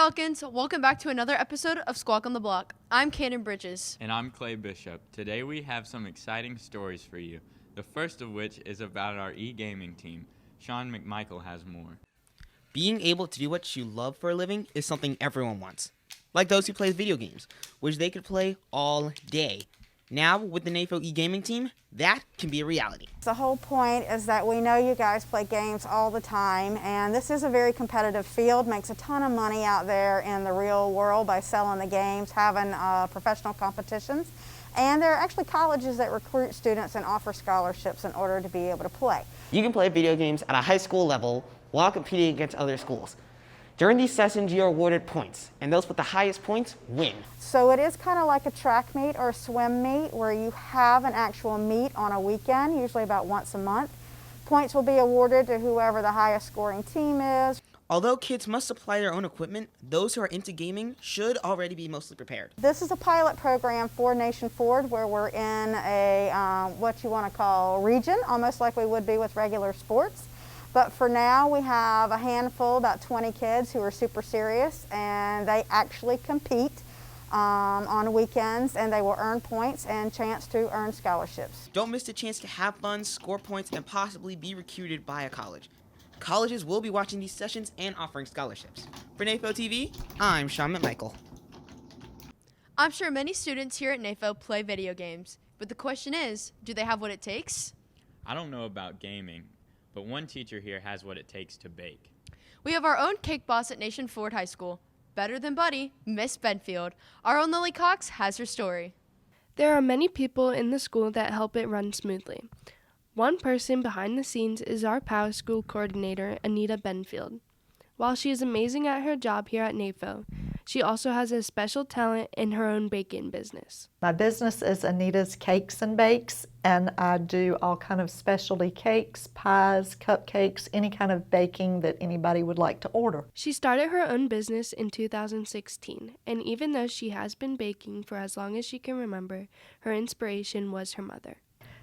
Falcons, welcome back to another episode of Squawk on the Block. I'm Cannon Bridges. And I'm Clay Bishop. Today we have some exciting stories for you. The first of which is about our e-gaming team. Sean McMichael has more. Being able to do what you love for a living is something everyone wants. Like those who play video games, which they could play all day. Now, with the NAFO e-gaming team, that can be a reality. The whole point is that we know you guys play games all the time, and this is a very competitive field, makes a ton of money out there in the real world by selling the games, having professional competitions, and there are actually colleges that recruit students and offer scholarships in order to be able to play. You can play video games at a high school level while competing against other schools. During these sessions, you are awarded points, and those with the highest points win. So it is kind of like a track meet or a swim meet where you have an actual meet on a weekend, usually about once a month. Points will be awarded to whoever the highest scoring team is. Although kids must supply their own equipment, those who are into gaming should already be mostly prepared. This is a pilot program for Nation Ford where we're in a what you want to call region, almost like we would be with regular sports. But for now, we have a handful, about 20 kids who are super serious, and they actually compete on weekends, and they will earn points and chance to earn scholarships. Don't miss the chance to have fun, score points, and possibly be recruited by a college. Colleges will be watching these sessions and offering scholarships. For NAFO TV, I'm Sean McMichael. I'm sure many students here at NAFO play video games, but the question is, do they have what it takes? I don't know about gaming, but one teacher here has what it takes to bake. We have our own cake boss at Nation Ford High School. Better than Buddy, Miss Benfield. Our own Lily Cox has her story. There are many people in the school that help it run smoothly. One person behind the scenes is our POW school coordinator, Anita Benfield. While she is amazing at her job here at NAFO, she also has a special talent in her own baking business. My business is Anita's Cakes and Bakes, and I do all kind of specialty cakes, pies, cupcakes, any kind of baking that anybody would like to order. She started her own business in 2016, and even though she has been baking for as long as she can remember, her inspiration was her mother.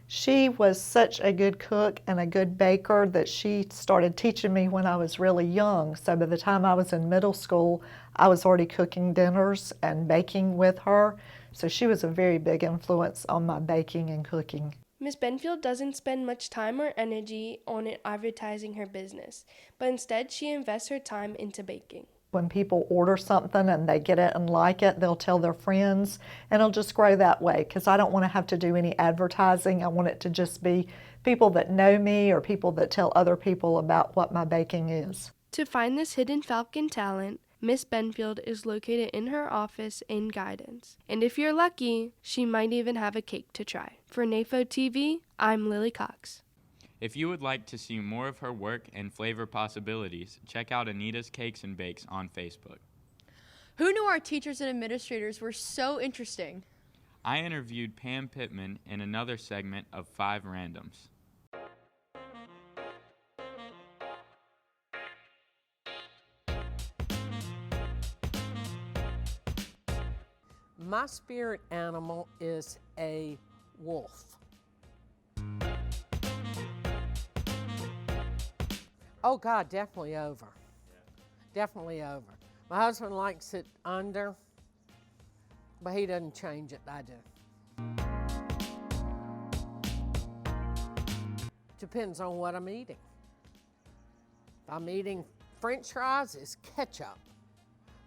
She was such a good cook and a good baker that she started teaching me when I was really young. So by the time I was in middle school, I was already cooking dinners and baking with her. So she was a very big influence on my baking and cooking. Miss Benfield doesn't spend much time or energy on advertising her business, but instead she invests her time into baking. When people order something and they get it and like it, they'll tell their friends, and it'll just grow that way because I don't want to have to do any advertising. I want it to just be people that know me or people that tell other people about what my baking is. To find this hidden Falcon talent, Miss Benfield is located in her office in Guidance. And if you're lucky, she might even have a cake to try. For NAFO TV, I'm Lily Cox. If you would like to see more of her work and flavor possibilities, check out Anita's Cakes and Bakes on Facebook. Who knew our teachers and administrators were so interesting? I interviewed Pam Pittman in another segment of 5 Randoms. My spirit animal is a wolf. Oh God, definitely over. Definitely over. My husband likes it under, but he doesn't change it, I do. Depends on what I'm eating. If I'm eating French fries, it's ketchup.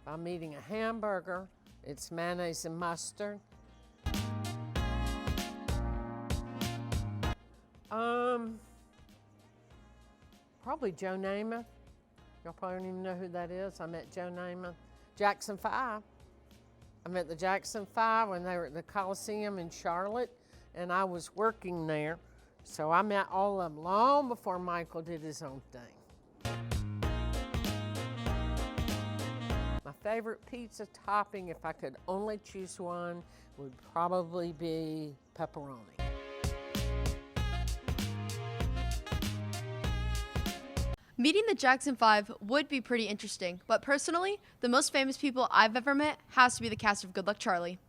If I'm eating a hamburger, it's mayonnaise and mustard. Probably Joe Namath. Y'all probably don't even know who that is. I met Joe Namath. Jackson 5. I met the Jackson 5 when they were at the Coliseum in Charlotte, and I was working there. So I met all of them long before Michael did his own thing. My favorite pizza topping, if I could only choose one, would probably be pepperoni. Meeting the Jackson 5 would be pretty interesting, but personally, the most famous people I've ever met has to be the cast of Good Luck Charlie.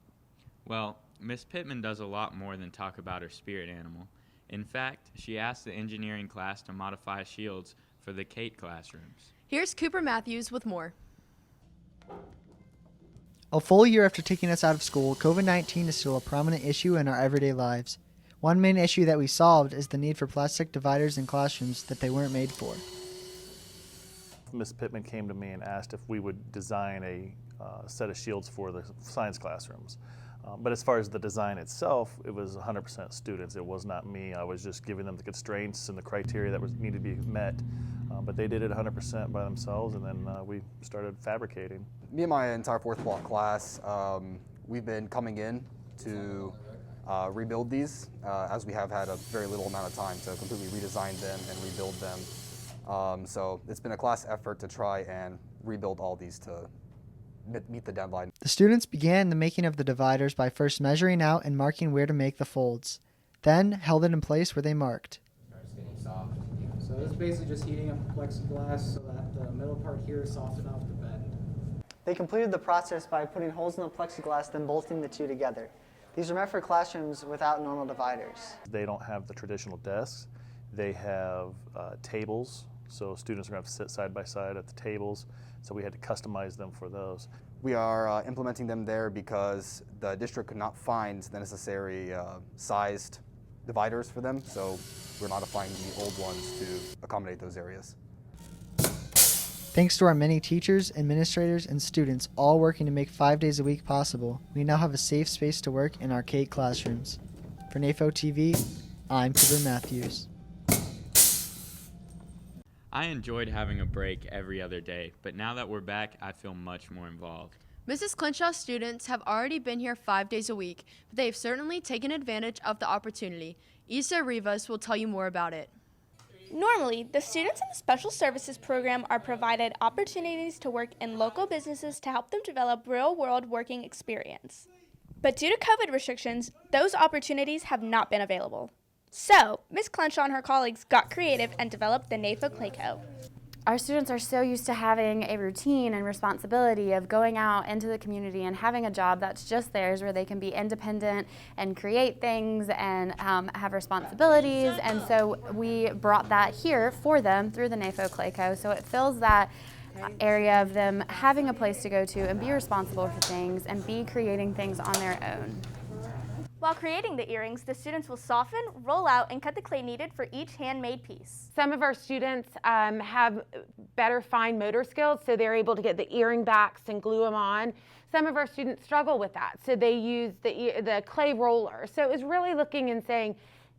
Well, Miss Pittman does a lot more than talk about her spirit animal. In fact, she asked the engineering class to modify shields for the Kate classrooms. Here's Cooper Mathews with more. A full year after taking us out of school, COVID-19 is still a prominent issue in our everyday lives. One main issue that we solved is the need for plastic dividers in classrooms that they weren't made for. Ms. Pittman came to me and asked if we would design a set of shields for the science classrooms. But as far as the design itself, it was 100% students. It was not me. I was just giving them the constraints and the criteria that needed to be met. But they did it 100% by themselves, and then we started fabricating. Me and my entire fourth block class, we've been coming in to rebuild these, as we have had a very little amount of time to completely redesign them and rebuild them. So it's been a class effort to try and rebuild all these to meet the deadline. The students began the making of the dividers by first measuring out and marking where to make the folds, then held it in place where they marked. It's getting soft. So it's basically just heating up the plexiglass so that the middle part here is soft enough to bend. They completed the process by putting holes in the plexiglass, then bolting the two together. These are meant for classrooms without normal dividers. They don't have the traditional desks. They have tables, so students are going to have to sit side by side at the tables, so we had to customize them for those. We are implementing them there because the district could not find the necessary sized dividers for them, so we're modifying the old ones to accommodate those areas. Thanks to our many teachers, administrators, and students all working to make 5 days a week possible, we now have a safe space to work in archaic classrooms. For NAFO TV, I'm Cooper Mathews. I enjoyed having a break every other day, but now that we're back, I feel much more involved. Mrs. Clinshaw's students have already been here 5 days a week, but they've certainly taken advantage of the opportunity. Isa Rivas will tell you more about it. Normally, the students in the Special Services program are provided opportunities to work in local businesses to help them develop real-world working experience. But due to COVID restrictions, those opportunities have not been available. So, Ms. Clenshaw and her colleagues got creative and developed the NAFO Clayco. Our students are so used to having a routine and responsibility of going out into the community and having a job that's just theirs, where they can be independent and create things and have responsibilities. And so we brought that here for them through the NAFO Clayco. So it fills that area of them having a place to go to and be responsible for things and be creating things on their own. While creating the earrings, the students will soften, roll out, and cut the clay needed for each handmade piece. Some of our students have better fine motor skills, so they're able to get the earring backs and glue them on. Some of our students struggle with that, so they use the clay roller. So it was really looking and saying,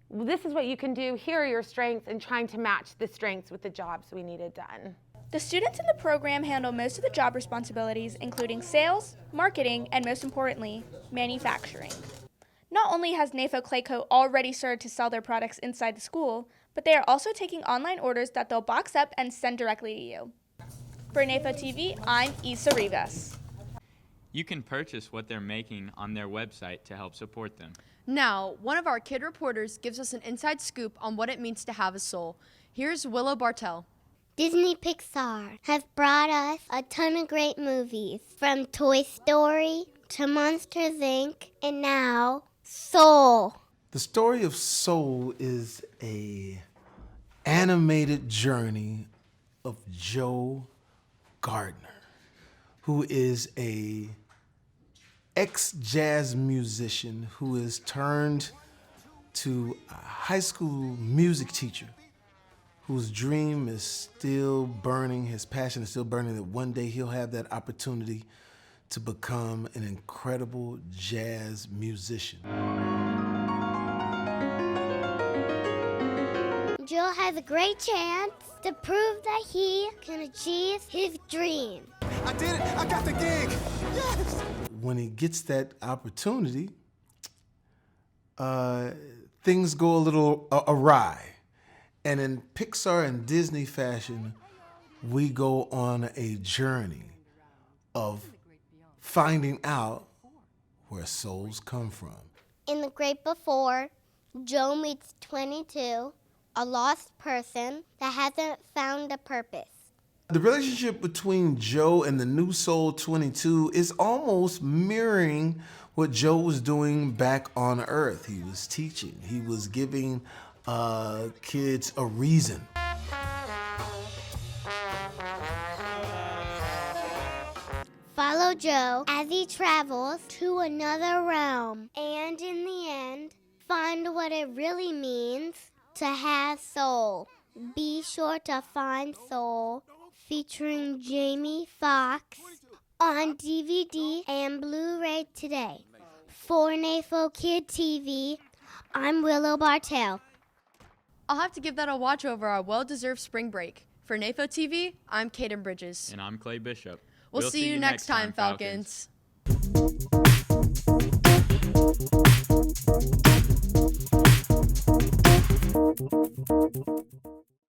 well, this is what you can do, here are your strengths, and trying to match the strengths with the jobs we needed done. The students in the program handle most of the job responsibilities, including sales, marketing, and most importantly, manufacturing. Not only has NAFO Clayco already started to sell their products inside the school, but they are also taking online orders that they'll box up and send directly to you. For NAFO TV, I'm Isa Rivas. You can purchase what they're making on their website to help support them. Now, one of our kid reporters gives us an inside scoop on what it means to have a soul. Here's Willow Bartell. Disney Pixar has brought us a ton of great movies, from Toy Story to Monsters, Inc., and now Soul. The story of Soul is a animated journey of Joe Gardner, who is a ex-jazz musician who is turned to a high school music teacher whose dream is still burning, his passion is still burning, that one day he'll have that opportunity to become an incredible jazz musician. Joe has a great chance to prove that he can achieve his dream. I did it! I got the gig! Yes! When he gets that opportunity, things go a little awry. And in Pixar and Disney fashion, we go on a journey of finding out where souls come from. In The Great Before, Joe meets 22, a lost person that hasn't found a purpose. The relationship between Joe and the new soul 22 is almost mirroring what Joe was doing back on Earth. He was teaching. He was giving kids a reason. JoJo as he travels to another realm and in the end find what it really means to have soul. Be sure to find Soul featuring Jamie Foxx on DVD and Blu-ray today. For NAFO Kid TV, I'm Willow Bartell. I'll have to give that a watch over our well-deserved spring break. For NAFO TV, I'm Kaden Bridges. And I'm Clay Bishop. We'll see you next time, Falcons. Falcons.